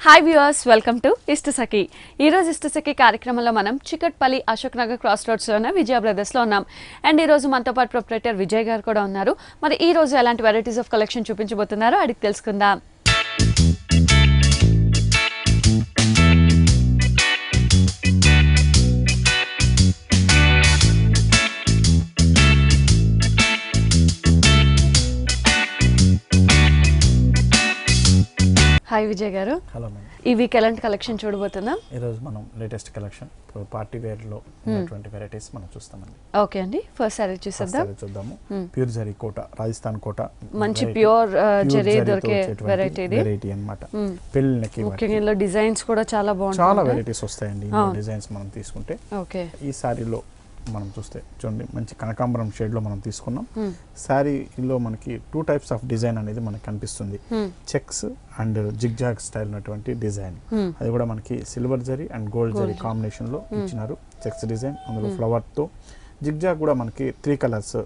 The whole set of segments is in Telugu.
Hi viewers, welcome to Ishtasakhi. ఈరోజు ఇష్టసఖి కార్యక్రమంలో మనం చికట్పల్లి అశోక్ నగర్ క్రాస్ రోడ్స్లో ఉన్న విజయ బ్రదర్స్లో ఉన్నాం. అండ్ ఈరోజు మనతో పాటు ప్రొప్రైటర్ విజయ్ గారు కూడా ఉన్నారు. మరి ఈ రోజు ఎలాంటి వెరైటీస్ ఆఫ్ కలెక్షన్ చూపించబోతున్నారో అడిగి తెలుసుకుందాం. హాయ్ విజయ్ గారు. Hello madam. ఈ వీక్ ఎలాంటి కలెక్షన్ చూడబోతున్నాం? ఈరోజు మనం లేటెస్ట్ కలెక్షన్ పార్టీ వేర్లో ఉన్నటువంటి వెరైటీస్ మనం చూస్తామండి. ఓకే అండి, ఫస్ట్ సారీ చూద్దాము. ప్యూర్ జరీ కోట, రాజస్థాన్ కోట, మంచి ప్యూర్ జరీ దొరికే వెరైటీ అన్నమాట. పెళ్ళికి ముఖ్యంగా డిజైన్స్ కూడా చాలా బాగుంటాయి. చాలా వెరైటీస్ వస్తాయండి డిజైన్స్ మనం తీసుకుంటే. ఓకే, ఈ సారీలో మనం చూస్తే చూడండి, మంచి కనకాంబరం షేడ్ లో మనం తీసుకున్నాం. శారీలో మనకి 2 టైప్స్ ఆఫ్ డిజైన్ అనేది మనకి కనిపిస్తుంది. చెక్స్ అండ్ జిగ్జాగ్ స్టైల్ ఉన్నటువంటి డిజైన్, అది కూడా మనకి silver zari and gold zari combination లో ఇచ్చినారు. చెక్స్ డిజైన్, అందులో ఫ్లవర్ తో జిగ్జాగ్ కూడా మనకి 3 కలర్స్,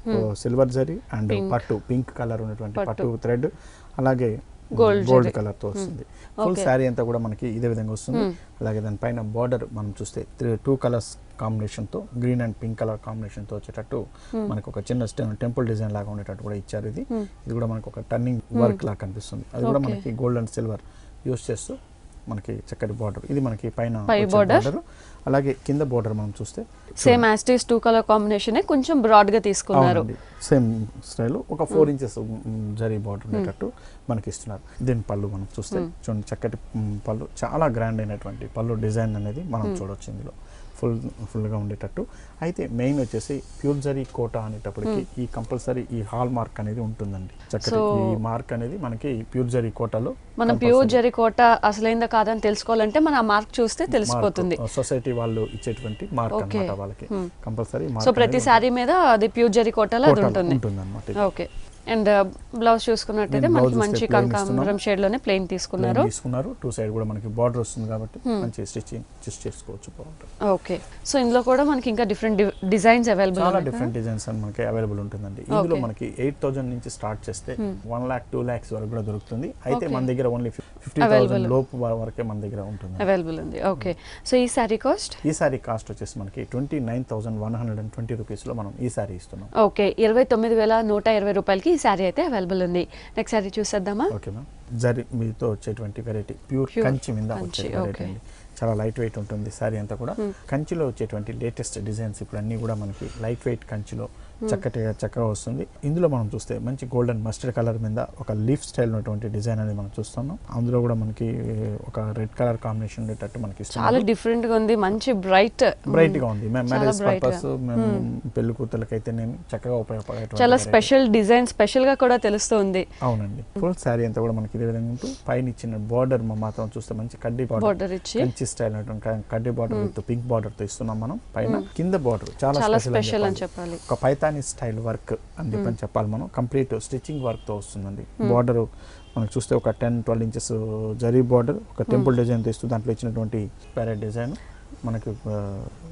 సిల్వర్ జరీ అండ్ పట్టు పింక్ కలర్ ఉన్నటువంటి పట్టు థ్రెడ్, అలాగే గోల్డ్ కలర్ తో వస్తుంది. ఫుల్ శారీ అంతా కూడా మనకి ఇదే విధంగా వస్తుంది. అలాగే దానిపైన బార్డర్ మనం చూస్తే 2 కలర్స్ కాంబినేషన్ తో, green and pink colour combination తో వచ్చేటట్టు మనకు ఒక చిన్న టెంపుల్ డిజైన్ లాగా ఉండేటట్టు కూడా ఇచ్చారు. ఇది కూడా మనకు ఒక టర్నింగ్ వర్క్ లాగా కనిపిస్తుంది. అది కూడా మనకి గోల్డ్ అండ్ సిల్వర్ యూస్ చేస్తూ మనకి చక్కటి బార్డర్. ఇది మనకి పైన బార్డర్, అలాగే కింద బార్డర్ మనం చూస్తే same as it is 2 colour combination, కొంచెం బ్రాడ్ గా తీసుకున్నారు. సేమ్ స్టైల్ ఒక 4 ఇంచెస్ జరీ బార్డర్ ఉండేటట్టు మనకి ఇస్తున్నారు. దీని పళ్ళు మనం చూస్తే చూడండి, చక్కటి పళ్ళు, చాలా గ్రాండ్ అయినటువంటి పళ్ళు డిజైన్ అనేది మనం చూడొచ్చు. ఇందులో ఫుల్గా ఉండేటట్టు. అయితే మెయిన్ వచ్చేసి ప్యూర్ జరీ కోట అనేటప్పటికి ఈ కంపల్సరీ ఈ హాల్ మార్క్ అనేది ఉంటుందండి. చక్కటి ఈ మార్క్ అనేది మనకి ప్యూర్ జరీ కోటలో, మనం ప్యూర్ జరీ కోట అసలైందా కాదని తెలుసుకోవాలంటే మనం ఆ మార్క్ చూస్తే తెలిసిపోతుంది. సొసైటీ వాళ్ళు ఇచ్చేటువంటి మార్క్ అన్నమాట వాళ్ళకి కంపల్సరీ. సో ప్రతి సారీ మీద అది ప్యూర్ జరీ కోటలో అది ఉంటుంది అన్నమాట. ఓకే. అండ్ బ్లౌజ్ చూసుకున్నట్టయితే మనకి మంచి కనకాంబరం షేడ్ లోనే ప్లెయిన్ తీసుకున్నారు. 2 సైడ్ కూడా మనకి బార్డర్ వస్తుంది కాబట్టి మంచి స్టిచ్ చేసుకోవచ్చు. ఓకే, సో ఇందులో కూడా మనకి ఇంకా డిఫరెంట్ డిజైన్స్ అవైలబుల్, చాలా డిఫరెంట్ డిజైన్స్ మనకి అవైలబుల్ ఉంటుందండి. ఇందులో మనకి 8,000 నుంచి స్టార్ట్ చేస్తే 1 lakh 2 lakhs వరకు కూడా దొరుకుతుంది. అయితే మన దగ్గర ఓన్లీ 50,000 లోపు వరకే మన దగ్గర ఉంటుంది, అవైలబుల్ ఉంది. ఓకే, సో ఈ సారీ కాస్ట్ వచ్చేసి మనకి 29,120 రూపీస్ లో మనం ఈ సారీ ఇస్తున్నాం. ఓకే, 29,120 రూపాయలకి ఈ సారీ అయితే అవైలబుల్ ఉంది. నెక్స్ట్ సారీ చూసేద్దామా? Okay ma'am. జరీ మీతో వచ్చేటువంటి వెరైటీ ప్యూర్ కంచి మీద వచ్చే వెరైటీ అండి. చాలా లైట్ వెయిట్ ఉంటుంది సారీ అంతా కూడా. కంచిలో వచ్చేటువంటి లేటెస్ట్ డిజైన్స్ ఇప్పుడు అన్ని కూడా మనకి లైట్ వెయిట్ కంచిలో చక్కగా వస్తుంది. ఇందులో మనం చూస్తే మంచి గోల్డెన్ మస్టర్డ్ కలర్ మీద ఒక లీఫ్ స్టైల్ ఉన్నటువంటి డిజైన్ అనేది మనం చూస్తున్నాం. అందులో కూడా మనకి ఒక రెడ్ కలర్ కాంబినేషన్ ఉండేటట్టు మనకి చాలా డిఫరెంట్ గా ఉంది, మంచి బ్రైట్ గా ఉంది. మ్యారేజ్ పర్పస్, పెళ్లి కూతుర్లకైతే నేను చక్కగా ఉపయోగపడే చాలా స్పెషల్ డిజైన్, స్పెషల్ గా కూడా తెలుస్తుంది. అవునండి. ఫుల్ శారీ అంతా కూడా మనకి ఇదే విధంగా ఉంటూ పైన ఇచ్చిన బార్డర్ మాత్రం చూస్తే మంచి కడ్డీ బార్డర్ ఇచ్చి కంచి స్టైల్ కడ్డీ బార్డర్ విత్ పింక్ బార్డర్ తో ఇస్తున్నాం మనం. పైన కింద బార్డర్ చాలా స్పెషల్ అని చెప్పాలి. ఒక పైతాని స్టైల్ వర్క్ అని చెప్పని చెప్పాలి మనం. కంప్లీట్ స్టిచ్చింగ్ వర్క్ తో వస్తుందండి. బార్డర్ మనకు చూస్తే ఒక 10-12 ఇంచెస్ జరీ బార్డర్, ఒక టెంపుల్ డిజైన్ తో ఇస్తూ దాంట్లో ఇచ్చినటువంటి ప్యారెట్ డిజైన్ మనకి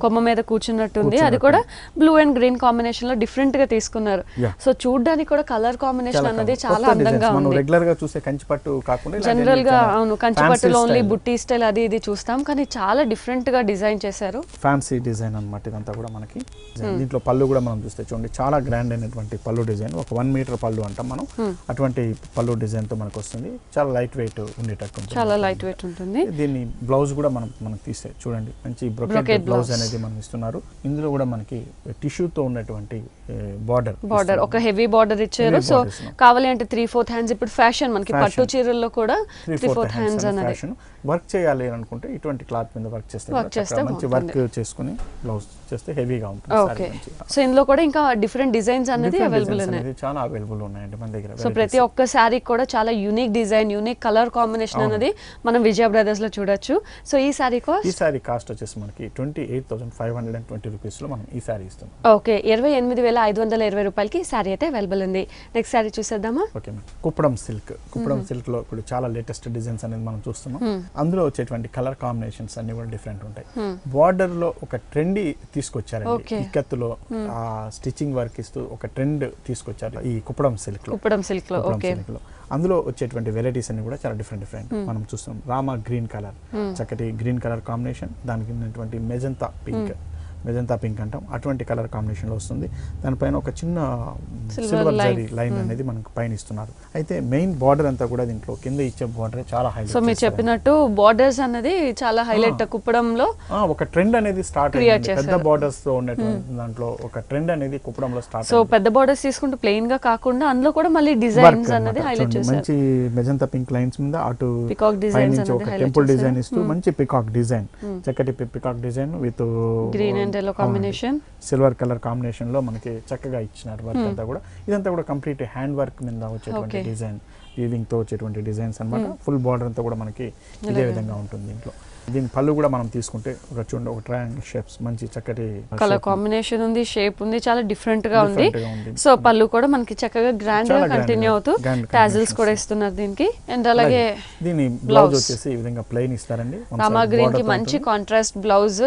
కొమ్మ మీద కూర్చున్నట్టుంది. అది కూడా బ్లూ అండ్ గ్రీన్ కాంబినేషన్ లో డిఫరెంట్ గా తీసుకున్నారు. సో చూడడానికి కూడా కలర్ కాంబినేషన్ అన్నది చాలా అందంగా ఉంది. రెగ్యులర్ గా చూసే కంచి పట్టు కాకుండా జనరల్ గా అవును కంచి పట్టులో ఓన్లీ బుట్టి స్టైల్ అది ఇది చూస్తాం, కానీ చాలా డిఫరెంట్ గా డిజైన్ చేశారు. ఫ్యాన్సీ డిజైన్ అన్నమాట ఇదంతా కూడా మనకి. దీంట్లో పళ్ళు కూడా మనం చూస్తే చూడండి, చాలా గ్రాండ్ అయినటువంటి పళ్ళు డిజైన్. ఒక 1 మీటర్ పళ్ళు అంటాం మనం, అటువంటి పళ్ళు డిజైన్ తో మనకు వస్తుంది. చాలా లైట్ వెయిట్ ఉండేటట్టు, చాలా లైట్ వెయిట్ ఉంటుంది. దీన్ని బ్లౌజ్ కూడా మనకు తీస్తే చూడండి, మంచి బ్రోకెట్ బ్లౌజ్ అనేది మనం ఇస్తున్నారు. ఇందులో కూడా మనకి టిష్యూతో ఉన్నటువంటి బార్డర్, ఒక హెవీ బార్డర్ ఇచ్చారు. సో కావాలి అంటే 3/4 హ్యాండ్స్, ఇప్పుడు ఫ్యాషన్ మనకి పట్టు చీరల్లో కూడా 3/4 హ్యాండ్స్ అనేది వర్క్ చేయాలి అనుకుంటే ఇటువంటి క్లాత్ మీద వర్క్ చేస్తే మంచి వర్క్ చేసుకుని బ్లౌజ్ చేస్తే హెవీగా ఉంటుంది. ఓకే, సో ఇందులో కూడా ఇంకా డిఫరెంట్ డిజైన్స్ అనేది అవైలబుల్ ఉన్నాయి, చాలా అవైలబుల్ ఉన్నాయండి మన దగ్గర. సో ప్రతి ఒక్క శారీ కూడా చాలా unique design, unique colour combination అనేది మనం విజయ బ్రదర్స్ లో చూడొచ్చు. సో ఈ సారీ కాస్ట్ వచ్చేసి మనకి 28,520 రూపీస్ లో మనం ఈ సారీ ఇస్తాం. ఓకే, 28,520 10,520 రూపాయలకి ఈ సారీ అయితే అవైలబుల్ ఉంది. నెక్స్ట్ సారీ చూసేద్దామా? ఓకే మ్యామ్, కుప్పడం సిల్క్ లో ఇప్పుడు చాలా లేటెస్ట్ డిజైన్స్ అనేది మనం చూస్తున్నాం. అందులో వచ్చేటువంటి కలర్ కాంబినేషన్స్ అన్ని కూడా డిఫరెంట్ ఉంటాయి. బార్డర్ లో ఒక ట్రెండ్ తీసుకొచ్చారండి. ఇక్కత్తులో ఆ స్టిచ్చింగ్ వర్క్ ఇస్తూ ఒక ట్రెండ్ తీసుకొచ్చారు ఈ కుప్పడం సిల్క్ లో. అందులో వచ్చేటువంటి వెరైటీస్ అన్ని కూడా చాలా డిఫరెంట్ మనం చూస్తున్నాం. రామా గ్రీన్ కలర్, చక్కటి గ్రీన్ కలర్ కాంబినేషన్, దానికి ఉన్నటువంటి మెజంతా పింక్ అంటాం, అటువంటి కలర్ కాంబినేషన్ లో వస్తుంది. దానిపైన ఒక చిన్న సిల్వర్ జరీ లైన్ అనేది మనకు పైన ఇస్తున్నారు. అయితే మెయిన్ బార్డర్ అంతా కూడా దీంట్లో కింద ఇచ్చే బార్డర్ చాలా హైలైట్. సో మీరు చెప్పినట్టు బార్డర్స్ అనేది చాలా హైలైట్. కుప్పడంలో ఒక ట్రెండ్ అనేది స్టార్ట్ అయ్యింది. పెద్ద బార్డర్స్ తో ఉన్నటువంటి దాంట్లో ఒక ట్రెండ్ అనేది కుప్పడంలో స్టార్ట్. సో పెద్ద బార్డర్స్ తీసుకుంటే ప్లెయిన్ గా కాకుండా అందులో కూడా మళ్ళీ డిజైన్స్ అనేది హైలైట్ చేశారు. మంచి మెజంతా పింక్ లైన్స్ మీద అటు పికాక్ డిజైన్స్ అనేది ఒక టెంపుల్ డిజైన్ ఇస్తూ మంచి పికాక్ డిజైన్, చక్కటి peacock design with green and yellow combination, silver colour combination లో మనకి చక్కగా ఇచ్చినారు వర్క్ అంతా కూడా. ఇదంతా కూడా కంప్లీట్ హ్యాండ్ వర్క్ మీద వచ్చేటువంటి డిజైన్, వీవింగ్ తో వచ్చేటువంటి డిజైన్స్ అన్నమాట. ఫుల్ బార్డర్ అంతా కూడా మనకి ఇదే విధంగా ఉంటుంది. దీంట్లో దీని పళ్ళు కూడా మనం తీసుకుంటే ఒక చూడండి, ఒక ట్రయాంగిల్ షేప్స్, మంచి చక్కటి కలర్ కాంబినేషన్ ఉంది, షేప్ ఉంది, చాలా డిఫరెంట్ గా ఉంది. సో పళ్ళు కూడా మనకి చక్కగా గ్రాండ్ గా కంటిన్యూ అవుతూ టాజిల్స్ కూడా ఇస్తున్నారు దీనికి. అండ్ అలాగే దీని బ్లౌజ్ వచ్చేసి ఈ విధంగా ప్లెయిన్ ఇస్తారండి. రామా గ్రీన్ కి మంచి కాంట్రాస్ట్ బ్లౌజ్,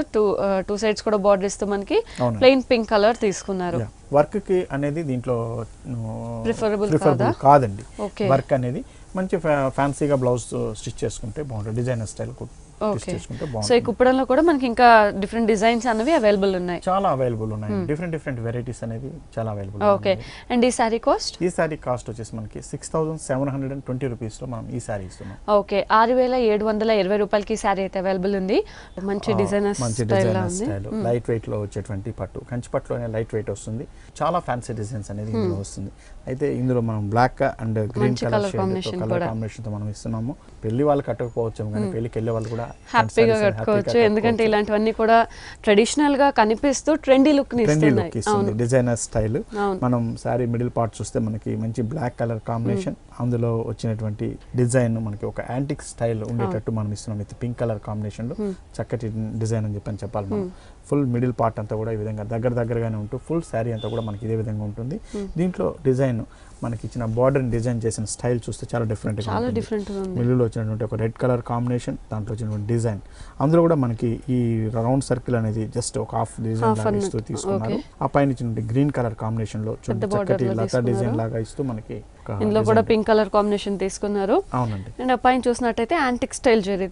టూ సైడ్స్ కూడా బార్డర్ ఇస్తూ మనకి ప్లెయిన్ పింక్ కలర్ తీసుకున్నారు. వర్క్ కి అనేది దీంట్లో ప్రిఫరబుల్ కాదండి. వర్క్ అనేది మంచి ఫ్యాన్సీగా బ్లౌజ్ స్టిచ్ చేసుకుంటే బాగుంటుంది, డిజైనర్ స్టైల్. సో ఈ కుప్పడంలో కూడా మనకి ఇంకా డిఫరెంట్ డిజైన్స్ అనేవి అవైలబుల్ ఉన్నాయి, చాలా అవైలబుల్ ఉన్నాయి. డిఫరెంట్ వెరైటీస్ అనేది చాలా అవైలబుల్. ఓకే. అండ్ ఈ సారీ కాస్ట్? ఈ సారీ కాస్ట్ వచ్చేసి మనకి 6,720 రూపీస్ లో మనం ఈ సారీ ఇస్తున్నాం. ఓకే, 6,720 రూపాయలకి ఈ సారీ అయితే అవైలబుల్ ఉంది. మంచి డిజైనర్ స్టైల్, లైట్ వెయిట్ లో వచ్చేటువంటి పట్టు, కంచి పట్టులోనే లైట్ వెయిట్ వస్తుంది. చాలా ఫ్యాన్సీ డిజైన్స్ అనేది ఇందులో వస్తుంది. అయితే ఇందులో మనం black and green colour combination తో మనం ఇస్తున్నాము. పెళ్లి వాళ్ళు కట్టకపోవచ్చు కానీ పెళ్లికి వెళ్ళే వాళ్ళు కూడా హ్యాపీగా కట్టుకోవచ్చు. ఎందుకంటే ఇలాంటివన్నీ కూడా ట్రెడిషనల్ గా కనిపిస్తూ ట్రెండీ లుక్ ఇస్తుంది. Designer style. మనం సారీ మిడిల్ పార్ట్ చూస్తే మనకి మంచి బ్లాక్ కలర్ కాంబినేషన్, అందులో వచ్చినటువంటి డిజైన్ మనకి ఒక యాంటిక్ స్టైల్ ఉండేటట్టు మనం ఇస్తున్నాం. విత్ పింక్ కలర్ కాంబినేషన్ లో చక్కటి డిజైన్ అని చెప్పాలి మనం. ఫుల్ మిడిల్ పార్ట్ అంతా కూడా ఈ విధంగా దగ్గరగానే ఉంటూ ఫుల్ శారీ అంతా కూడా మనకి ఇదే విధంగా ఉంటుంది. దీంట్లో డిజైన్ మనకి ఇచ్చిన బార్డర్ డిజైన్ చేసిన స్టైల్ చూస్తే చాలా డిఫరెంట్ గా ఉంది. మిడిల్ వచ్చినటువంటి ఒక రెడ్ కలర్ కాంబినేషన్, దాంట్లో వచ్చినటువంటి డిజైన్, అందులో కూడా మనకి ఈ రౌండ్ సర్కిల్ అనేది జస్ట్ ఒక హాఫ్ డిజైన్ ఇస్తూ తీసుకున్నారు. ఆ పైన ఇచ్చినటువంటి గ్రీన్ కలర్ కాంబినేషన్ లో చక్కటి లతా డిజైన్ లాగా ఇస్తూ మనకి ఇందులో కూడా పింక్ కలర్ కాంబినేషన్ తీసుకున్నారు. అవునండి. అండ్ ఆ పైన చూసినట్టయితే యాంటిక్ స్టైల్ జరీ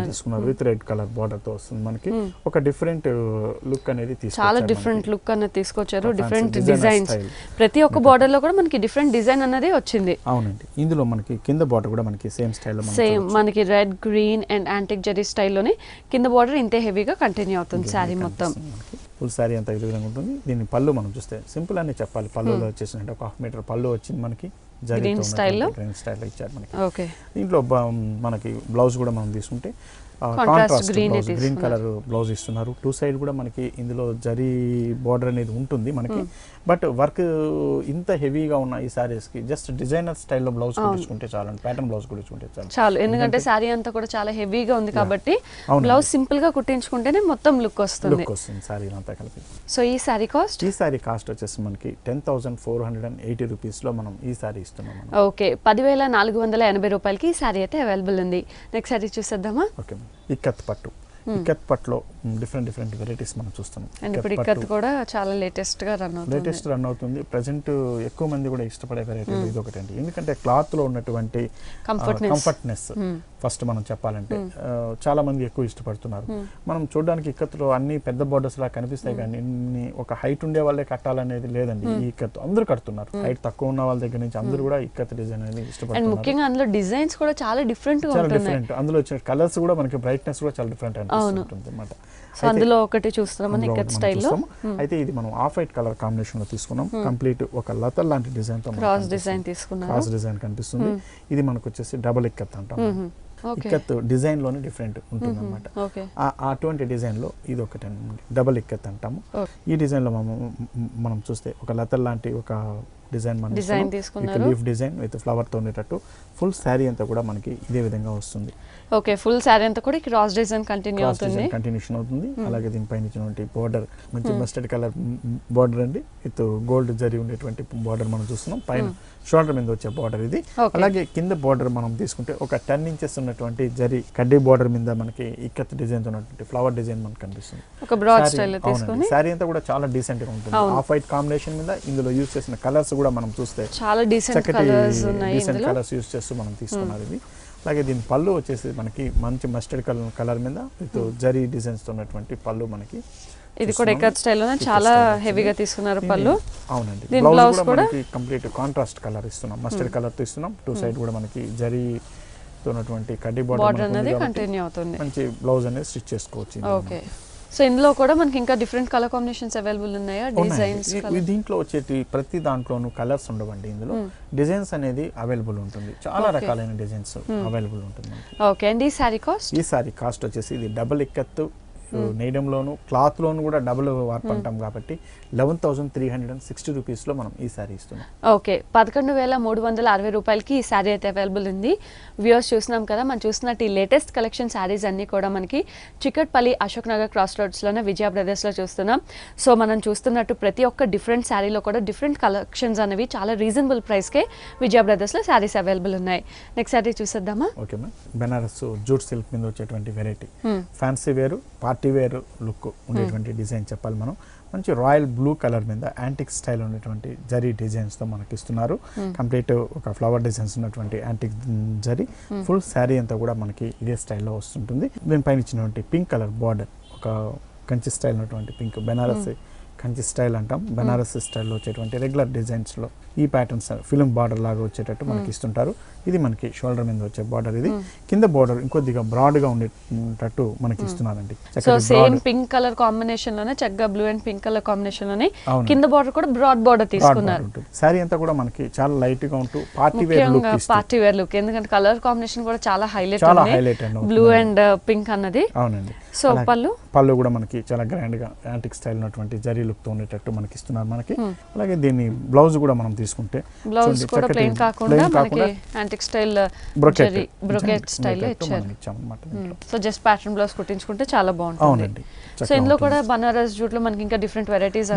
తీసుకున్నారు విత్ రెడ్ కలర్ బార్డర్ తో వస్తుంది. మనకి ఒక డిఫరెంట్ లుక్ అనేది చాలా డిఫరెంట్ లుక్ అనేది తీసుకొచ్చారు. డిఫరెంట్ డిజైన్స్, ప్రతి ఒక్క బార్డర్ లో కూడా మనకి డిఫరెంట్ డిజైన్ అనేది వచ్చింది. అవునండి. ఇందులో మనకి కింద బార్డర్ కూడా మనకి సేమ్ స్టైల్, మనకి red, green and antique zari స్టైల్లోనే కింద బార్డర్ ఇంతే హెవీగా కంటిన్యూ అవుతుంది సారీ మొత్తం. ఫుల్ సారీ అంతా ఈ విధంగా ఉంటుంది. దీని పళ్ళు మనం చూస్తే సింపుల్ అని చెప్పాలి. పళ్ళులో వచ్చేసినట్టు ఒక 1/2 మీటర్ పళ్ళు వచ్చింది మనకి. గ్రీన్ స్టైల్లో ఇచ్చారు మనకి. ఓకే. దీంట్లో మనకి బ్లౌజ్ కూడా మనం తీసుకుంటే కాంట్రాస్ట్ గ్రీన్ కలర్ బ్లౌజ్ ఇస్తున్నారు. టూ సైడ్ కూడా మనకి ఇందులో జరీ బార్డర్ అనేది ఉంటుంది మనకి. బట్ వర్క్ ఇంత హెవీగా ఉన్న ఈ సారీస్ కి జస్ట్ డిజైనర్ స్టైల్లో బ్లౌజ్ కుట్టించుకుంటే చాలు, ప్యాటర్న్ బ్లౌజ్ కుట్టించుకుంటే చాలు. ఎందుకంటే సారీ అంతా కూడా చాలా హెవీగా ఉంది కాబట్టి బ్లౌజ్ సింపుల్ గా కుట్టించుకుంటేనే మొత్తం లుక్ వస్తుంది సారీ అంతా కలిపి. సో ఈ సారీ కాస్ట్? ఈ సారీ కాస్ట్ వచ్చేసి మనకి 10,480 రూపీస్ లో మనం ఈ సారీ ఇస్తున్నాం. ఓకే, 10,480 రూపాయలకి ఈ సారీ అయితే అవైలబుల్ ఉంది. నెక్స్ట్ సారీ చూసేద్దామా? ఓకే. ఇక్కత్ పట్టులో డిఫరెంట్ వెరైటీస్ మనం చూస్తున్నాం. అండ్ ఇప్పుడు ఇక్కత్ కూడా చాలా లేటెస్ట్ రన్ అవుతుంది. ప్రెసెంట్ ఎక్కువ మంది కూడా ఇష్టపడే వెరైటీ ఇది ఒకటి అండి. ఎందుకంటే క్లాత్ లో ఉన్నటువంటి కంఫర్ట్నెస్ ఫస్ట్ మనం చెప్పాలంటే చాలా మంది ఎక్కువ ఇష్టపడుతున్నారు. మనం చూడడానికి ఇక్కత్లో అన్ని పెద్ద బోర్డర్స్ లా కనిపిస్తాయి కానీ ఒక హైట్ ఉండే వాళ్ళే కట్టాలనేది లేదండి. ఈ ఇక్కత్ అందరూ కడుతున్నారు. హైట్ తక్కువ ఉన్న వాళ్ళ దగ్గర నుంచి అందరూ కూడా ఇక్కత్ డిజైన్ అనేది ఇష్టపడుతున్నారు. ముఖ్యంగా అందులో డిజైన్స్ కూడా చాలా డిఫరెంట్ గా ఉంటున్నాయి. అందులో వచ్చిన కలర్స్ కూడా మనకి బ్రైట్నెస్ కూడా చాలా డిఫరెంట్ అనిపిస్తుంది అన్నమాట. అందులో ఒకటి చూస్తున్నాం ఇక్కత్ స్టైల్లో. అయితే ఇది మనం ఆఫ్ వైట్ కలర్ కాంబినేషన్ లో తీసుకున్నాం. కంప్లీట్ ఒక లత లాంటి డిజైన్ తో క్రాస్ డిజైన్ తీసుకున్నాం. క్రాస్ డిజైన్ కనిపిస్తుంది. ఇది మనకు వచ్చేసి డబుల్ ఇక్కత్ అంటాం. ఇక్కత్ డిజైన్ లోనే డిఫరెంట్ ఉంటుంది అనమాట. అటువంటి డిజైన్ లో ఇది ఒకటి డబుల్ ఇక్కత్ అంటాము. ఈ డిజైన్ లో మనం చూస్తే ఒక లత లాంటి ఒక డిజైన్ మనం డిజైన్ తీసుకున్నారు. లీఫ్ డిజైన్ విత్ ఫ్లవర్ తో ఉండేటట్టు ఫుల్ శారీ అంతా కూడా మనకి ఇదే విధంగా వస్తుంది. ఓకే, ఫుల్ శారీ అంతా కూడా క్రాస్ డిజైన్ కంటిన్యూ అవుతుంది. కంటిన్యూషన్ అవుతుంది. అలాగే దీనిపైన ఇచ్చినటువంటి బోర్డర్ మంచి మస్టర్డ్ కలర్ బోర్డర్ అండి, విత్ గోల్డ్ జరీ ఉండేటువంటి బోర్డర్ మనం చూస్తున్నాం. పైన షోల్డర్ మీద వచ్చే బోర్డర్ ఇది. అలాగే కింద బోర్డర్ మనం తీసుకుంటే ఒక 10 ఇంచెస్ ఉన్నటువంటి జరీ కడ్డీ బోర్డర్ మీద మనకి ఇక్కత్ డిజైన్ తో ఉన్నటువంటి ఫ్లవర్ డిజైన్ మనకు కనిపిస్తుంది. ఒక బ్రాడ్ స్టైల్ లో తీసుకొని శారీ అంతా కూడా చాలా డీసెంట్ గా ఉంటుంది. ఆఫ్ వైట్ కాంబినేషన్ మీద ఇందులో యూజ్ చేసిన కలర్స్ కూడా మనం చూస్తే చాలా డీసెంట్ కలర్స్ ఉన్నాయి. డీసెంట్ కలర్స్ యూజ్ చేస్తూ మనం తీసుకున్నారు ఇది. అలాగే దీని పళ్ళు వచ్చేసి మనకి మంచి మస్టర్డ్ కలర్ మీద విత్ జరీ డిజైన్స్ తో ఉన్నటువంటి పళ్ళు మనకి. ఇది కూడా ఎకర్ స్టైల్ లోనే చాలా హెవీగా తీసుకున్నారు పళ్ళు. అవునండి. దీని బ్లౌజ్ కూడా మనకి కంప్లీట్ కాంట్రాస్ట్ కలర్ ఇస్తున్నాం, మస్టర్డ్ కలర్ తో ఇస్తున్నాం. టూ సైడ్ కూడా మనకి జరీ తో ఉన్నటువంటి కడ్డీ బోర్డర్ అనేది కంటిన్యూ అవుతుంది. మంచి బ్లౌజ్ అనేది స్టిచ్ చేసుకోవచ్చు. ఓకే, సో ఇందులో కూడా మనకి ఇంకా డిఫరెంట్ కలర్ కాంబినేషన్స్ అవైలబుల్ ఉన్నాయా? డిజైన్స్ దీంట్లో వచ్చేటి ప్రతి దాంట్లోనూ కలర్స్ ఉండవండి. ఇందులో డిజైన్స్ అనేది అవైలబుల్ ఉంటుంది. చాలా రకాలైన డిజైన్స్ అవైలబుల్ ఉంటుంది. ఓకే, అండ్ ఈ సారీ కాస్ట్? ఈ సారీ కాస్ట్ వచ్చేసి ఇది డబుల్ ఇక్కత్తు నేయడంలోను క్లాత్ లోను కూడా డబుల్ వార్ప్ అంటాం కాబట్టి 11,360 రూపీస్ లో మనం ఈ సారీ ఇస్తున్నాం. ఓకే, 11,360 రూపాయలకి ఈ సారీ అయితే అవైలబుల్ ఉంది. వ్యూవర్స్ చూస్తున్నాం కదా, మనం చూస్తున్నట్టు ఈ లేటెస్ట్ కలెక్షన్ సారీస్ అన్ని కూడా మనకి చికట్పల్లి అశోక్ నగర్ క్రాస్ రోడ్స్ లోనే విజయ బ్రదర్స్ లో చూస్తున్నాం. సో మనం చూస్తున్నట్టు ప్రతి ఒక్క డిఫరెంట్ సారీలో కూడా డిఫరెంట్ కలెక్షన్స్ అనేవి చాలా రీజనబుల్ ప్రైస్ కే విజయ బ్రదర్స్ లో సారీస్ అవైలబుల్ ఉన్నాయి. నెక్స్ట్ సారీ చూసేద్దామా? Okay ma'am, Banaras jute silk మీద వచ్చేటువంటి variety fancy wear party wear look ఉండేటువంటి డిజైన్ చెప్పాలి మనం. మంచి రాయల్ బ్లూ కలర్ మీద యాంటిక్ స్టైల్ ఉన్నటువంటి జరీ డిజైన్స్ తో మనకి ఇస్తున్నారు. కంప్లీట్ ఒక ఫ్లవర్ డిజైన్స్ ఉన్నటువంటి యాంటిక్ జరీ. ఫుల్ శారీ అంతా కూడా మనకి ఇదే స్టైల్లో వస్తుంటుంది. దీనిపైన ఇచ్చినటువంటి పింక్ కలర్ బార్డర్, ఒక కంచి స్టైల్ ఉన్నటువంటి పింక్, బెనారస్ కంచి స్టైల్ అంటాం. బెనారస్ స్టైల్లో వచ్చేటువంటి రెగ్యులర్ డిజైన్స్ లో ఈ ప్యాటర్న్స్ ఫిల్మ్ బార్డర్ లాగా వచ్చేటట్టు మనకి ఇస్తుంటారు. ఇది మనకి షోల్డర్ మీద వచ్చే బార్డర్. ఇది కింద బార్డర్ ఇంకొద్దిగా బ్రాడ్ గా ఉండేటట్టు మనకి ఇస్తున్నారండి. So same pink colour combination లోనే చక్కగా blue and pink colour combination లోనే కింద బార్డర్ కూడా బ్రాడ్ బార్డర్ తీసుకున్నారు. సారీ అంతా కూడా మనకి చాలా లైట్ గా ఉంటూ పార్టీ వేర్ లుక్ ఇస్తుంది. పార్టీ వేర్ లుక్, ఎందుకంటే కలర్ కాంబినేషన్ కూడా చాలా హైలైట్ అండి, బ్లూ అండ్ పింక్ అన్నది. అవునండి. సో పళ్ళు కూడా మనకి చాలా గ్రాండ్ గా యాంటిక్ స్టైల్ ఉన్నటువంటి జరీ లుక్ తో ఉండేటట్టు మనకి ఇస్తున్నారు మనకి. అలాగే దీని బ్లౌజ్ కూడా మనం తీసుకుంటే బ్లౌజ్ కూడా ప్లెయిన్ కాకుండా మనకి యాంటిక్ స్టైల్ బ్రోకెట్ స్టైల్ లో ఇచ్చారు. సో జస్ట్ ప్యాటర్న్ బ్లౌజ్ కుట్టించుకుంటే చాలా బాగుంటుంది. సో ఇందులో కూడా బనారస్ జూట్ లో మనకి ఇంకా డిఫరెంట్ వెరైటీస్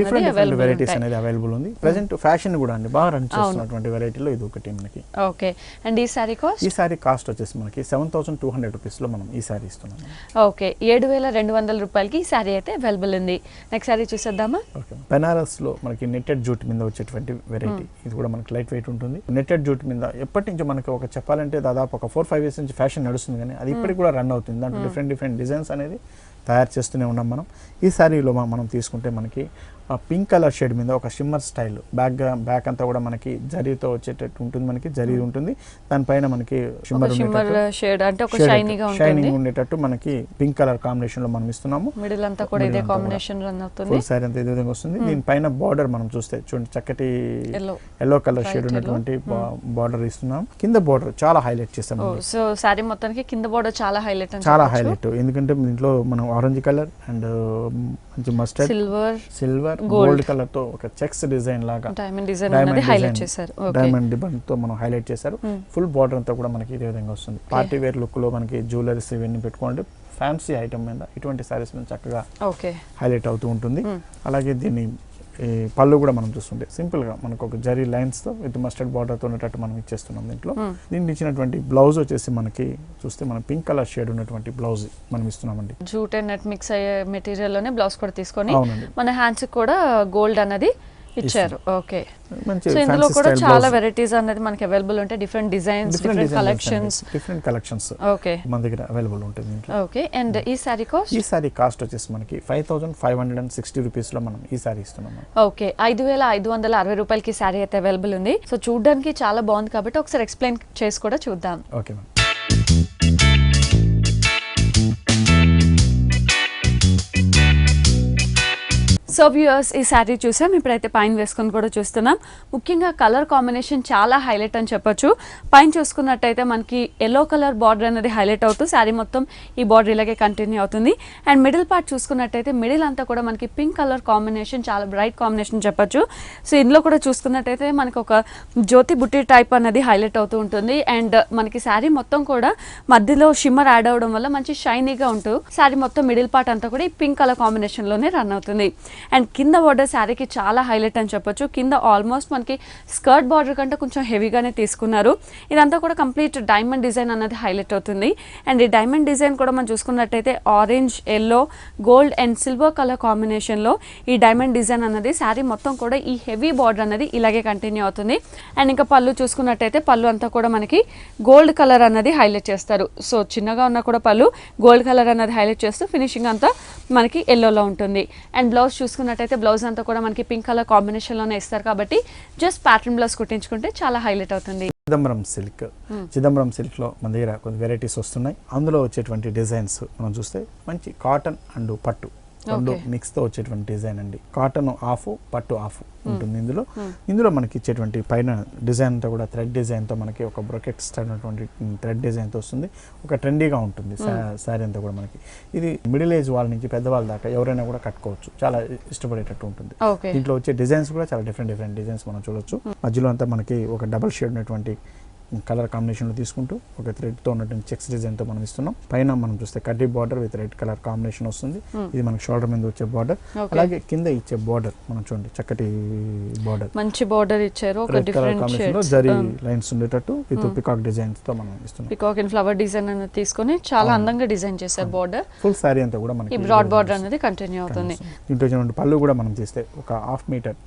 అనేది అవైలబుల్ ఉంది. ప్రెజెంట్ ఫ్యాషన్ కూడా అండి బాగా రన్ చేస్తున్నటువంటి వెరైటీలో ఇది ఒకటి మనకి. ఓకే, అండ్ ఈ సారీ కాస్ట్? ఈ సారీ కాస్ట్ వచ్చేసి మనకి 7,200 రూపీస్ లో మనం ఈ సారీ ఇస్తున్నాం. ఓకే, 7,200 రూపాయలకి ఈ సారీ అయితే అవైలబుల్ ఉంది. నెక్స్ట్ సారీ చూసేద్దామా? ఓకే, బనారస్ లో మనకి నెట్టెడ్ జూట్ మీద వచ్చేటువంటి వెరైటీ. ఇది కూడా మనకి లైట్ వెయిట్ ఉంటుంది. నెట్టెడ్ జూట్ మీద ఎప్పటి నుంచి మనకి ఒక చెప్పాలంటే దాదాపు ఒక 4-5 ఇయర్స్ నుంచి ఫ్యాషన్ నడుస్తుంది, కానీ అది ఇప్పటికి కూడా రన్ అవుతుంది. దాంట్లో డిఫరెంట్ డిజైన్స్ అనేది తయారు చేస్తూనే ఉన్నాం మనం. ఈ సారీలో మనం తీసుకుంటే మనకి పింక్ కలర్ షేడ్ మీద ఒక షిమ్మర్ స్టైల్ బ్యాక్ అంతా కూడా మనకి జరీతో వచ్చేటట్టు ఉంటుంది. మనకి జరీ ఉంటుంది, దానిపైన మనకి షిమ్మర్ షేడ్ అంటే ఒక షైనింగ్ ఉండేటట్టు మనకి పింక్ కలర్ కాంబినేషన్ లో మనం ఇస్తున్నాము. మిడిల్ అంతా కూడా ఇదే కాంబినేషన్ రన్ అవుతుంది. ఫుల్ సారీ అంతా ఇదే విధంగా వస్తుంది. దీనిపైన బార్డర్ మనం చూస్తే చూడండి, చక్కటి ఎల్లో కలర్ షేడ్ ఉన్నటువంటి బార్డర్ ఇస్తున్నాం. కింద బార్డర్ చాలా హైలైట్ చేస్తాం. సో సారీ మొత్తానికి కింద బార్డర్ చాలా హైలైట్, ఎందుకంటే దీంట్లో మనం ఆరెంజ్ కలర్ అండ్ మంచి మస్టర్డ్ సిల్వర్ గోల్డ్ కలర్ తో ఒక చెక్స్ డిజైన్ లాగా డైమండ్ డిజైన్ అనేది హైలైట్ చేశారు. డైమండ్ డిజైన్ తో మనం హైలైట్ చేశారు. ఫుల్ బార్డర్ అంతా కూడా మనకి ఇదే విధంగా వస్తుంది. పార్టీ వేర్ లుక్ లో మనకి జ్యువెలరీస్ ఇవన్నీ పెట్టుకోండి. ఫ్యాన్సీ ఐటమ్ మీద ఇటువంటి సారీస్ మీద చక్కగా హైలైట్ అవుతూ ఉంటుంది. అలాగే దీన్ని పళ్ళు కూడా మనం చూస్తుంటే సింపుల్ గా మనకు ఒక జరీ లైన్స్ తో విత్ మస్టర్డ్ బార్డర్ తో ఉన్నట్టు మనం ఇచ్చేస్తున్నాం. దీంట్లో దీనికి ఇచ్చినటువంటి బ్లౌజ్ వచ్చేసి మనకి చూస్తే మనం పింక్ కలర్ షేడ్ ఉన్నటువంటి బ్లౌజ్ మనం ఇస్తున్నామండి. జూట్ అండ్ నెట్ మిక్స్ అయ్యే మెటీరియల్ లోనే బ్లౌజ్ కూడా తీసుకొని మన హ్యాండ్స్ కూడా గోల్డ్ అన్నది ఇచ్చారు. ఓకే, సో ఇందులో కూడా చాలా వెరైటీస్ అనేది మనకి అవైలబుల్ ఉంటాయి. Different designs, different collections okay మన దగ్గర అవైలబుల్ ఉంటుంది. ఓకే, అండ్ ఈ సారీ కాస్ట్? ఈ సారీ కాస్ట్ వచ్చేసి మనకి 5,560 రూపీస్ లో మనం ఈ సారీ ఇస్తున్నాం. ఓకే, 5,560 రూపాయలకి సారీ అయితే అవైలబుల్ ఉంది. సో చూడడానికి చాలా బాగుంది కాబట్టి ఒకసారి ఎక్స్ప్లెయిన్ చేసి కూడా చూద్దాం. Okay ma'am. So so viewers ఈ శారీ చూసాం, ఇప్పుడైతే పైన వేసుకొని కూడా చూస్తున్నాం. ముఖ్యంగా కలర్ కాంబినేషన్ చాలా హైలైట్ అని చెప్పొచ్చు. పైన చూసుకున్నట్టయితే మనకి ఎల్లో కలర్ బార్డర్ అనేది హైలైట్ అవుతూ శారీ మొత్తం ఈ బార్డర్ ఇలాగే కంటిన్యూ అవుతుంది. అండ్ మిడిల్ పార్ట్ చూసుకున్నట్టయితే మిడిల్ అంతా కూడా మనకి పింక్ కలర్ కాంబినేషన్, చాలా బ్రైట్ కాంబినేషన్ చెప్పొచ్చు. సో ఇందులో కూడా చూసుకున్నట్టయితే మనకి ఒక జ్యోతి బుట్టి టైప్ అనేది హైలైట్ అవుతూ ఉంటుంది. అండ్ మనకి శారీ మొత్తం కూడా మధ్యలో షిమ్మర్ యాడ్ అవడం వల్ల మంచి షైనీగా ఉంటూ శారీ మొత్తం మిడిల్ పార్ట్ అంతా కూడా ఈ పింక్ కలర్ కాంబినేషన్ లోనే రన్ అవుతుంది. అండ్ కింద బార్డర్ శారీకి చాలా హైలైట్ అని చెప్పొచ్చు. కింద ఆల్మోస్ట్ మనకి స్కర్ట్ బార్డర్ కంటే కొంచెం హెవీగానే తీసుకున్నారు. ఇదంతా కూడా కంప్లీట్ డైమండ్ డిజైన్ అన్నది హైలైట్ అవుతుంది. అండ్ ఈ డైమండ్ డిజైన్ కూడా మనం చూసుకున్నట్టయితే orange, yellow, gold and silver colour కాంబినేషన్లో ఈ డైమండ్ డిజైన్ అన్నది శారీ మొత్తం కూడా ఈ హెవీ బార్డర్ అన్నది ఇలాగే కంటిన్యూ అవుతుంది. అండ్ ఇంకా పళ్ళు చూసుకున్నట్టయితే పళ్ళు అంతా కూడా మనకి గోల్డ్ కలర్ అన్నది హైలైట్ చేస్తారు. సో చిన్నగా ఉన్న కూడా పళ్ళు గోల్డ్ కలర్ అన్నది హైలైట్ చేస్తూ ఫినిషింగ్ అంతా మనకి ఎల్లోలో ఉంటుంది. అండ్ బ్లౌజ్ చూసుకున్నట్టయితే బ్లౌజ్ అంతా కూడా మనకి పింక్ కలర్ కాంబినేషన్లోనే ఇస్తారు కాబట్టి జస్ట్ ప్యాటర్న్ బ్లౌజ్ కుట్టించుకుంటే చాలా హైలైట్ అవుతుంది. చిదంబరం సిల్క్ లో మన దగ్గర కొన్ని వెరైటీస్ వస్తున్నాయి. అందులో వచ్చేటువంటి డిజైన్స్ మనం చూస్తే మంచి కాటన్ అండ్ పట్టు రెండు మిక్స్ తో వచ్చేటువంటి డిజైన్ అండి. కాటన్ ఆఫ్, పట్టు ఆఫ్ ఉంటుంది ఇందులో మనకి ఇచ్చేటువంటి పైన డిజైన్ అంతా కూడా థ్రెడ్ డిజైన్ తో మనకి ఒక బ్రొకెట్ స్టైల్ అటువంటి థ్రెడ్ డిజైన్ తో వస్తుంది. ఒక ట్రెండీగా ఉంటుంది శారీ అంతా కూడా మనకి. ఇది మిడిల్ ఏజ్ వాళ్ళ నుంచి పెద్దవాళ్ళ దాకా ఎవరైనా కూడా కట్టుకోవచ్చు, చాలా ఇష్టపడేటట్టు ఉంటుంది. దీంట్లో వచ్చే డిజైన్స్ కూడా చాలా డిఫరెంట్ డిజైన్స్ మనం చూడొచ్చు. మధ్యలో అంతా మనకి ఒక డబల్ షేడ్ ఉన్నటువంటి కలర్ కాంబినేషన్లో తీసుకుంటూ ఒక థ్రెడ్తో ఉన్నటువంటి చెక్స్ డిజైన్తో మనం ఇస్తున్నాం. పైన మనం చూస్తే కడ్డీ border with red colour combination వస్తుంది. ఇది మనకి షోల్డర్ మీద వచ్చే బార్డర్. అలాగే కింద ఇచ్చే బార్డర్ మనం చూడండి, చక్కటి బార్డర్, మంచి బార్డర్ ఇచ్చారు. ఒక డిఫరెంట్ కాంబినేషన్ లో జరీ లైన్స్ ఉండేటట్టు విత్ పికాక్ డిజైన్స్ తో మనం ఇస్తున్నాం. పికాక్ అండ్ ఫ్లవర్ డిజైన్ అనేది తీసుకొని చాలా అందంగా డిజైన్ చేశారు. బార్డర్ ఫుల్ సారీ అంతా కూడా మనకి ఈ బ్రాడ్ బార్డర్ అనేది కంటిన్యూ అవుతుంది. దీంట్లో పళ్ళు కూడా మనం తీస్తే ఒక 1/2 మీటర్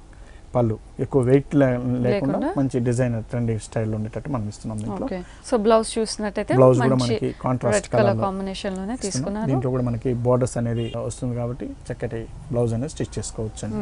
పళ్ళు, ఎక్కువ వెయిట్ లేకుండా మంచి డిజైన్ ట్రెండీ స్టైల్లో ఉండేటట్టు మనం ఇస్తున్నాం. దీంట్లో సో బ్లౌజ్ చూసినట్టయితే బ్లౌజ్ కూడా మనకి కాంట్రాస్ట్ కలర్ కాంబినేషన్ లోనే తీసుకున్నారు. దీంట్లో కూడా మనకి బోర్డర్స్ అనేది వస్తుంది కాబట్టి చక్కటి బ్లౌజ్ అనేది స్టిచ్ చేసుకోవచ్చు అండి.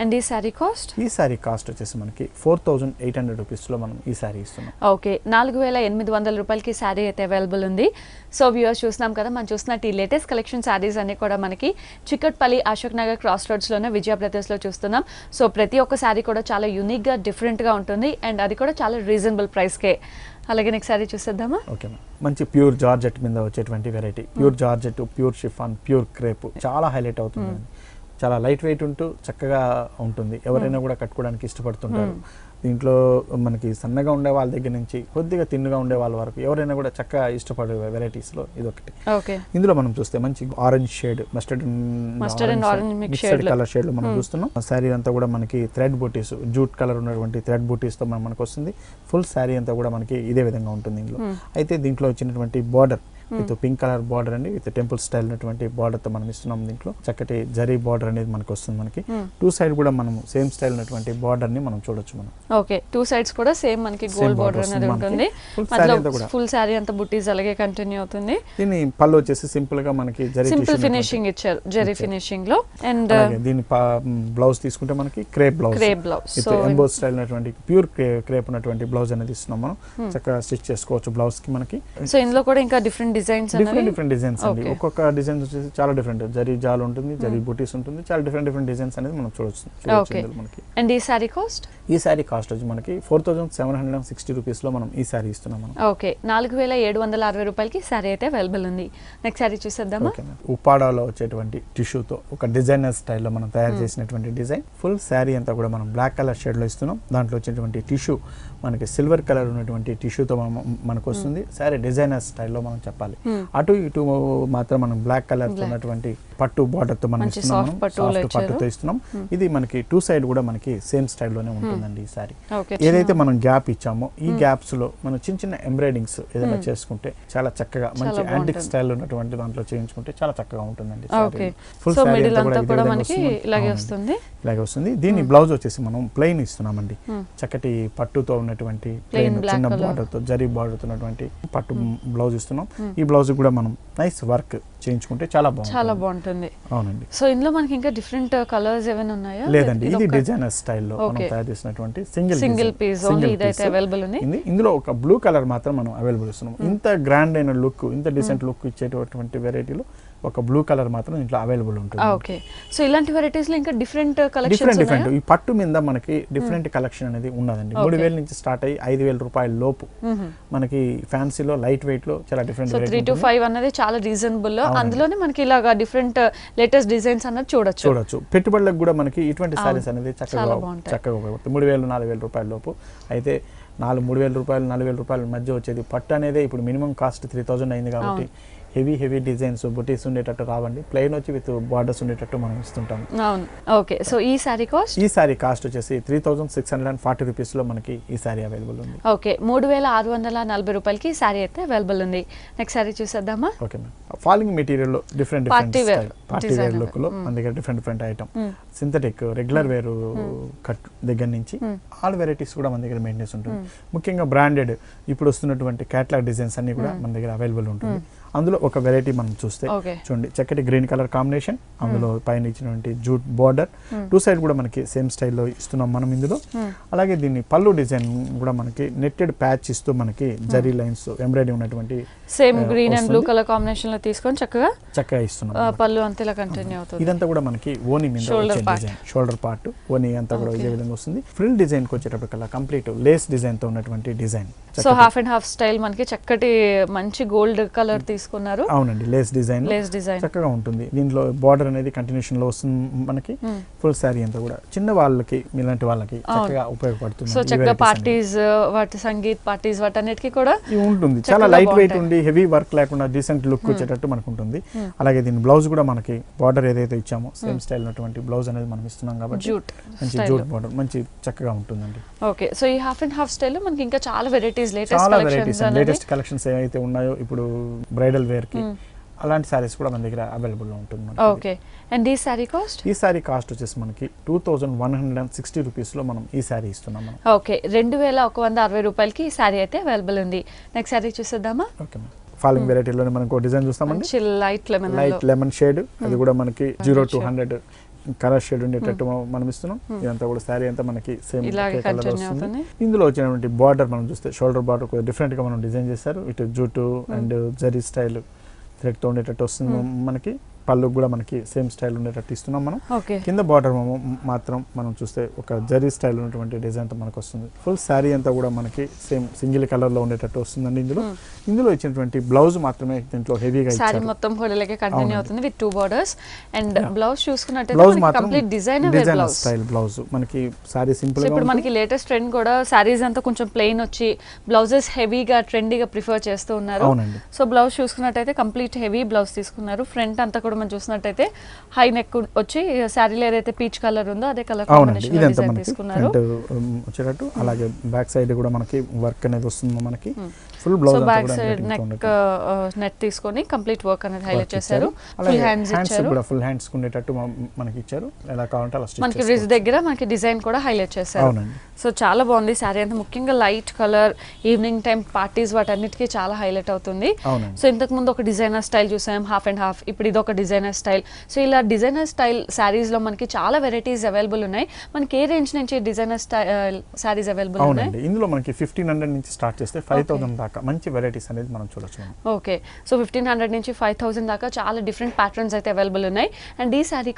అండ్ ఈ సారీ కాస్ట్? ఈ సారీ కాస్ట్ వచ్చేసి మనకి 4800 రూపీస్ లో మనం ఈ సారీ ఇస్తున్నాం. ఓకే, 4800 రూపాయలకి సారీ అయితే అవైలబుల్ ఉంది. సో వ్యూవర్స్ చూస్తున్నాం కదా, మనం చూస్తున్నట్టు ఈ లేటెస్ట్ కలెక్షన్ సారీస్ అన్ని కూడా మనకి చిక్కట్పల్లి అశోక్ నగర్ క్రాస్ రోడ్స్ లోనే విజయ బ్రదర్స్ లో చూస్తున్నాం. సో ప్రతి ఒక్క సారీ కూడా చాలా యూనిక్ గా డిఫరెంట్ గా ఉంటుంది అండ్ అది కూడా చాలా రీజనబుల్ ప్రైస్ కే. అలాగే నెక్స్ట్ సారీ చూసేద్దామా? ఓకే, మంచి ప్యూర్ జార్జెట్ మీద వచ్చేటువంటి variety. Pure georgette, pure chiffon, pure crepe చాలా హైలైట్ అవుతుంది. చాలా లైట్ వెయిట్ ఉంటూ చక్కగా ఉంటుంది. ఎవరైనా కూడా కట్టుకోవడానికి ఇష్టపడుతుంటారు. దీంట్లో మనకి సన్నగా ఉండే వాళ్ళ దగ్గర నుంచి కొద్దిగా తిన్నుగా ఉండే వాళ్ళ వరకు ఎవరైనా కూడా చక్కగా ఇష్టపడే వెరైటీస్ లో ఇది ఒకటి. ఇందులో మనం చూస్తే మంచి orange shade, mustard and orange mixed colour shade లో మనం చూస్తున్నాం. సారీ అంతా కూడా మనకి థ్రెడ్ బూటీస్, జూట్ కలర్ ఉన్నటువంటి థ్రెడ్ బూటీస్ తో మనకు వస్తుంది. ఫుల్ సారీ అంతా కూడా మనకి ఇదే విధంగా ఉంటుంది. ఇందులో అయితే దీంట్లో వచ్చినటువంటి border with pink colour border అండి, విత్ టెంపుల్ స్టైల్ ఉన్నటువంటి బార్డర్ తో మనం ఇస్తున్నాం. దీంట్లో చక్కటి జరీ బార్డర్ అనేది మనకు వస్తుంది. మనకి టూ సైడ్ కూడా మనం సేమ్ స్టైల్ ఉన్నటువంటి బార్డర్ ని మనం చూడొచ్చు. మనం ఓకే, టూ సైడ్స్ కూడా సేమ్ మనకి గోల్డ్ బార్డర్ అనేది ఉంటుంది. ఫుల్ సారీ అంతా బుట్టీస్ అలాగే కంటిన్యూ అవుతుంది. దీని పళ్ళు వచ్చేసి సింపుల్ గా మనకి జరీ సింపుల్ ఫినిషింగ్ ఇచ్చారు, జరీ ఫినిషింగ్ లో. అండ్ దీని బ్లౌజ్ తీసుకుంటే మనకి crepe blouse with emboss style ఉన్నటువంటి ప్యూర్ క్రేప్ ఉన్నటువంటి బ్లౌజ్ అనేది ఇస్తున్నాం. మనం చక్కగా స్టిచ్ చేసుకోవచ్చు బ్లౌజ్ కి మనకి. సో ఇందులో కూడా ఇంకా డిఫరెంట్ డిజైన్స్ అండి. ఒక్కొక్క డిజైన్ వచ్చేసి చాలా డిఫరెంట్, జరీ జాల్ ఉంటుంది, జరీ బూటీస్ ఉంటుంది, చాలా డిఫరెంట్ డిజైన్స్ అనేది మనం చూడొచ్చు. అండ్ ఈ సారీ కాస్ట్? ఈ సారీ కాస్ట్ వచ్చి మనకి 4760 రూపీస్ లో మనం ఈ సారీ ఇస్తున్నాం. మనం ఓకే, 4760 రూపాయలకి సారీ అయితే అవైలబుల్ ఉంది. నెక్స్ట్ సారీ చూసేద్దామా? ఉప్పాడాలో వచ్చేటువంటి టిష్యూతో ఒక డిజైనర్ స్టైల్లో మనం తయారు చేసినటువంటి డిజైన్. ఫుల్ సారీ అంతా కూడా మనం బ్లాక్ కలర్ షేడ్ లో ఇస్తున్నాం. దాంట్లో వచ్చేటువంటి టిష్యూ మనకి సిల్వర్ కలర్ ఉన్నటువంటి టిష్యూతో మనకు వస్తుంది. సారీ డిజైనర్ స్టైల్లో మనం చెప్పాలి. అటు ఇటు మాత్రం మనం బ్లాక్ కలర్ ఉన్నటువంటి పట్టు బార్డర్ తో మనం ఇస్తున్నాం. పట్టుతో ఇస్తున్నాం. ఇది మనకి టూ సైడ్ కూడా మనకి సేమ్ స్టైల్లోనే ఉంటుందండి ఈ సారీ. ఏదైతే మనం గ్యాప్ ఇచ్చామో ఈ గ్యాప్స్ లో మనం చిన్న చిన్న ఎంబ్రాయిడింగ్స్ ఏదైనా చేసుకుంటే చాలా చక్కగా మంచి యాంటిక్ స్టైల్ ఉన్నటువంటి దాంట్లో చేయించుకుంటే చాలా చక్కగా ఉంటుందండి. ఫుల్ సారీ ఇలాగే వస్తుంది. దీని బ్లౌజ్ వచ్చేసి మనం ప్లెయిన్ ఇస్తున్నామండి. చక్కటి పట్టుతో ఉన్నటువంటి ప్లెయిన్ చిన్న బార్డర్ తో జరీ బార్డర్ తో ఉన్నటువంటి పట్టు బ్లౌజ్ ఇస్తున్నాం. ఈ బ్లౌజ్ కూడా మనం నైస్ వర్క్ చేయించుకుంటే చాలా బాగుంటుంది. చాలా బాగుంటుంది. అవునండి. సో ఇందులో మనకి ఇంకా డిఫరెంట్ కలర్స్ ఏమైనా ఉన్నాయా? లేదండి, ఇది డిజైనర్ స్టైల్లో మనం తయారు చేసినటువంటి సింగిల్ పీస్ ఓన్లీ ఇదైతే అవైలబుల్ ఉంది. ఇందులో ఒక బ్లూ కలర్ మాత్రం మనం అవైలబుల్ ఇస్తున్నాం. ఇంత గ్రాండ్ అయిన లుక్, ఇంత డీసెంట్ లుక్ ఇచ్చేటటువంటి వెరైటీలో ఒక బ్లూ కలర్ మాత్రం ఇంట్లో అవైలబుల్ ఉంటుంది. ఓకే, సో ఇలాంటి వెరైటీస్ లో ఇంకా డిఫరెంట్ కలెక్షన్స్ డిఫరెంట్ ఈ పట్టు మీద మనకి డిఫరెంట్ కలెక్షన్ అనేది ఉన్నదండి. 3,000 నుంచి స్టార్ట్ అయ్యి 5,000 రూపాయల లోపు మనకి ఫ్యాన్సీలో లైట్ వెయిట్ లో చాలా డిఫరెంట్. సో 3 to 5 అనేది చాలా రీజనబుల్. అందులోనే మనకి ఇలాగా డిఫరెంట్ లేటెస్ట్ డిజైన్స్ అన్నది చూడొచ్చు. పెట్టుబడులకు కూడా మనకి ఇటువంటి సారీస్ అనేది చక్కగా ఉపయోగపడుతుంది. 3,000 4,000 రూపాయల లోపు అయితే 3,000 రూపాయలు 4,000 రూపాయల మధ్య వచ్చేది పట్టు అనేది ఇప్పుడు మినిమం కాస్ట్ 3,000 అయింది కాబట్టి హెవీ డిజైన్స్ బుటీస్ ఉండేటట్టు రావండి. ప్లెయిన్ వచ్చి విత్ బార్డర్స్ ఉండేటట్టు మనం ఇస్తుంటాం. అవును. ఓకే, సో ఈ సారీ కాస్ట్ వచ్చేసి 3,640 రూపీస్ లో మనకి ఈ సారీ అవైలబుల్ ఉంది. ఓకే, 3,640 రూపాయలకి ఈ సారీ అయితే అవైలబుల్ ఉంది. నెక్స్ట్ సారీ చూసేద్దామా? Okay ma'am. ఫాలింగ్ మెటీరియల్ లో డిఫరెంట్ పార్టీ వేర్ లుక్ లో మన దగ్గర different item, synthetic, regular wear cut దగ్గర నుంచి ఆల్ వెరైటీస్ కూడా మన దగ్గర మెయింటెనెన్స్ ఉంటుంది. ముఖ్యంగా బ్రాండెడ్ ఇప్పుడు వస్తున్నటువంటి క్యాటలాగ్ డిజైన్స్ అన్ని కూడా మన దగ్గర అవైలబుల్ ఉంటుంది. అందులో ఒక వెరైటీ మనం చూస్తే చూడండి, చక్కటి గ్రీన్ కలర్ కాంబినేషన్, అందులో పైన ఇచ్చినటువంటి జూట్ బార్డర్, టూ సైడ్ కూడా మనకి సేమ్ స్టైల్లో ఇస్తున్నాం మనం ఇందులో. అలాగే దీన్ని పళ్ళు డిజైన్ కూడా మనకి నెట్టెడ్ ప్యాచ్ ఇస్తూ మనకి జరీ లైన్స్ ఎంబ్రాయిడరీ ఉన్నటువంటి same green and blue colour combination లో తీసుకొని చక్కగా ఇస్తున్నాం. పళ్ళు అంతేలా కంటిన్యూ అవుతుంది. ఇదంతా కూడా మనకి ఓని మీద డిజైన్, షోల్డర్ పార్ట్ ఓని అంతా కూడా ఇదే విధంగా వస్తుంది. ఫ్రిల్ డిజైన్ కి వచ్చేటప్పటికల్లా కంప్లీట్ లేస్ డిజైన్ తో ఉన్నటువంటి design. So half and half style మనకి చక్కటి మంచి గోల్డ్ కలర్ తీసుకున్నారు. అవునండి, లేస్ డిజైన్ చక్కగా ఉంటుంది. దీంట్లో బార్డర్ అనేది కంటిన్యూషన్ లో వస్తుంది మనకి. ఫుల్ శారీ అంతా కూడా చిన్న వాళ్ళకి, ఇలాంటి వాళ్ళకి చక్కగా ఉపయోగపడుతుంది. సో చక్కగా పార్టీస్, వాటి సంగీత్ పార్టీస్ వాటన్నిటికీ కూడా ఉంటుంది. చాలా లైట్ వెయిట్ ఉండి హెవీ వర్క్ లేకుండా డీసెంట్ లుక్ వచ్చేటట్టు మనకు ఉంటుంది. అలాగే దీని బ్లౌజ్ కూడా మనకి బార్డర్ ఏదైతే ఇచ్చామో సేమ్ స్టైల్ ఉన్నటువంటి బ్లౌజ్ అనేది మనం ఇస్తున్నాం కాబట్టి మంచి జూట్ బార్డర్ మంచి చక్కగా ఉంటుందండి. ఓకే, సో ఈ హాఫ్ అండ్ హాఫ్ స్టైల్ లో మనకి ఇంకా చాలా వెరైటీస్ లేటెస్ట్ కలెక్షన్స్ ఏవైతే ఉన్నాయో ఇప్పుడు బ్రైడల్ వేర్ కి అలాంటి సారీస్ కూడా మన దగ్గర అవైలబుల్ లో ఉంటుంది. ఓకే, అండ్ ఈ సారీ కాస్ట్ వచ్చేసి మనకి 2,160 రూపీస్ లో మనం ఈ సారీ ఇస్తున్నాం. ఓకే, 2,160 రూపాయలకి ఈ సారీ అయితే అవైలబుల్ ఉంది. నెక్స్ట్ సారీ చూసేద్దామా? ఓకే, ఫాలింగ్ వెరైటీలోనే మనకు డిజైన్ చూస్తామండి. లైట్ లెమన్ షేడ్, అది కూడా మనకి 0 to 100 కలర్ షేడ్ ఉండేటట్టు మనం ఇస్తున్నాం. ఇదంతా కూడా శారీ అంతా మనకి సేమ్ కలర్ వస్తుంది. ఇందులో వచ్చినటువంటి బార్డర్ మనం చూస్తే షోల్డర్ బార్డర్ కొద్దిగా డిఫరెంట్ గా మనం డిజైన్ చేశారు. ఇటు jute and zari style thread తో ఉండేటట్టు వస్తుంది మనకి. పళ్ళు కూడా మనకి సేమ్ స్టైల్ ఉండేటట్టు ఇస్తున్నాం మనం. కింద బార్డర్ మాత్రం మనం చూస్తే ఒక జరీ స్టైల్ ఉన్నటువంటి డిజైన్ తో మనకు వస్తుంది. ఫుల్ శారీ అంతా కూడా మనకి సేమ్ సింగిల్ కలర్ లో ఉండేటట్టు వస్తుందండి. ఇందులో ఇచ్చినటువంటి బ్లౌజ్ మాత్రమే దీంట్లో హెవీగా ఇచ్చారు. సారీ మొత్తం హోడలకే కంటిన్యూ అవుతుంది విత్ 2 బోర్డర్స్. అండ్ బ్లౌజ్ చూసుకున్నట్లయితే మనకి కంప్లీట్ డిజైనర్ స్టైల్ బ్లౌజ్ మనకి సారీ సింపుల్ గా. ఇప్పుడు మనకి లేటెస్ట్ ట్రెండ్ కూడా సారీస్ అంతా కొంచెం ప్లెయిన్ వచ్చి బ్లౌజెస్ హెవీగా ట్రెండీగా ప్రిఫర్ చేస్తూ ఉన్నారు. సో బ్లౌజ్ చూసుకున్నట్టయితే కంప్లీట్ హెవీ బ్లౌజ్ తీసుకున్నారు. ఫ్రంట్ అంతా కూడా మనం చూసినట్టయితే హై నెక్ వచ్చి శారీలో ఏదైతే పీచ్ కలర్ ఉందో అదే కలర్ కాంబినేషన్ లో డిజైన్ తీసుకున్నారు వచ్చేటట్టు. అలాగే బ్యాక్ సైడ్ కూడా మనకి వర్క్ అనేది వస్తుంది మనకి. Full blouse back side net తీసుకొని కంప్లీట్ వర్క్ అనేది హైలైట్ చేశారు. ఫుల్ హ్యాండ్స్ ఇచ్చారు, కూడా ఫుల్ హ్యాండ్స్ ఉండేటట్టు మనకి ఇచ్చారు. ఎలా కావాలంటే అలా స్టిచ్ మనకి రిజ్ దగ్గర మనకి డిజైన్ కూడా హైలైట్ చేశారు. సో చాలా బాగుంది సారీ అంతా. ముఖ్యంగా light colour evening time parties వాటన్నిటికీ చాలా హైలైట్ అవుతుంది. సో ఇంతకు ముందు ఒక డిజైనర్ స్టైల్ చూసాం హాఫ్ అండ్ హాఫ్, ఇప్పుడు ఇది ఒక డిజైనర్ స్టైల్. సో ఇలా డిజైనర్ స్టైల్ సారీస్ లో మనకి చాలా వెరైటీస్ అవైలబుల్ ఉన్నాయి. మనకి ఏ రేంజ్ నుంచి డిజైనర్ స్టైల్ సారీస్ అవైలబుల్ ఉన్నాయి? ఇందులో మనకి 1,500 నుంచి స్టార్ట్ చేస్తే 5,000 దాకా మంచి వెరైటీస్ అనేది మనం చూడొచ్చు. ఓకే, సో 1,500 నుంచి 5,000 దాకా చాలా డిఫరెంట్ ప్యాటర్న్స్ అయితే అవైలబుల్ ఉన్నాయి. అండ్ ఈ సారీ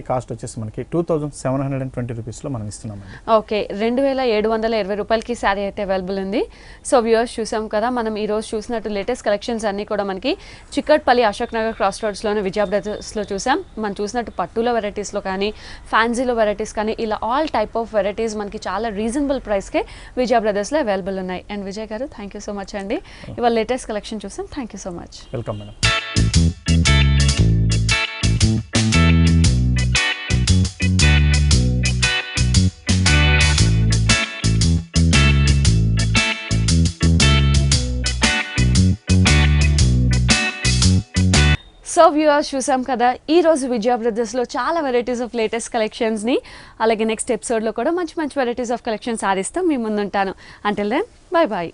కాస్ట్ వచ్చేసి మనకి 2,720 రూపీస్ లో మనం ఇస్తున్నాం. ఓకే, 2,720 రూపాయలకి సారీ అయితే అవైలబుల్ ఉంది. సో వ్యూవర్స్ చూసాం కదా, మనం ఈ రోజు చూసినట్టు లేటెస్ట్ కలెక్షన్స్ అన్ని కూడా మనకి చిక్కట్పల్లి అశోక్ నగర్ క్రాస్ రోడ్స్ లోనే విజయ బ్రదర్స్ లో చూసాం. మనం చూసినట్టు పట్టుల వెరైటీస్ లో కానీ ఫ్యాన్సీలో వెరైటీస్ కానీ ఇలా ఆల్ టైప్ ఆఫ్ వెరైటీస్ మనకి చాలా రీజనబుల్ ప్రైస్ కే విజయ బ్రదర్స్ లో అవైలబుల్ ఉన్నాయి. అండ్ విజయ్ గారు థ్యాంక్ యూ సో మచ్ అండి, ఇవాళ లేటెస్ట్ కలెక్షన్ చూసాం. Thank you so much. Welcome madam. So viewers చూసాం కదా, ఈ రోజు విజయ బ్రదర్స్లో చాలా వెరైటీస్ ఆఫ్ లేటెస్ట్ కలెక్షన్స్ని, అలాగే నెక్స్ట్ ఎపిసోడ్లో కూడా మంచి మంచి వెరైటీస్ ఆఫ్ కలెక్షన్స్ ఆడిస్తాం మీ ముందుంటాను. Until then bye bye.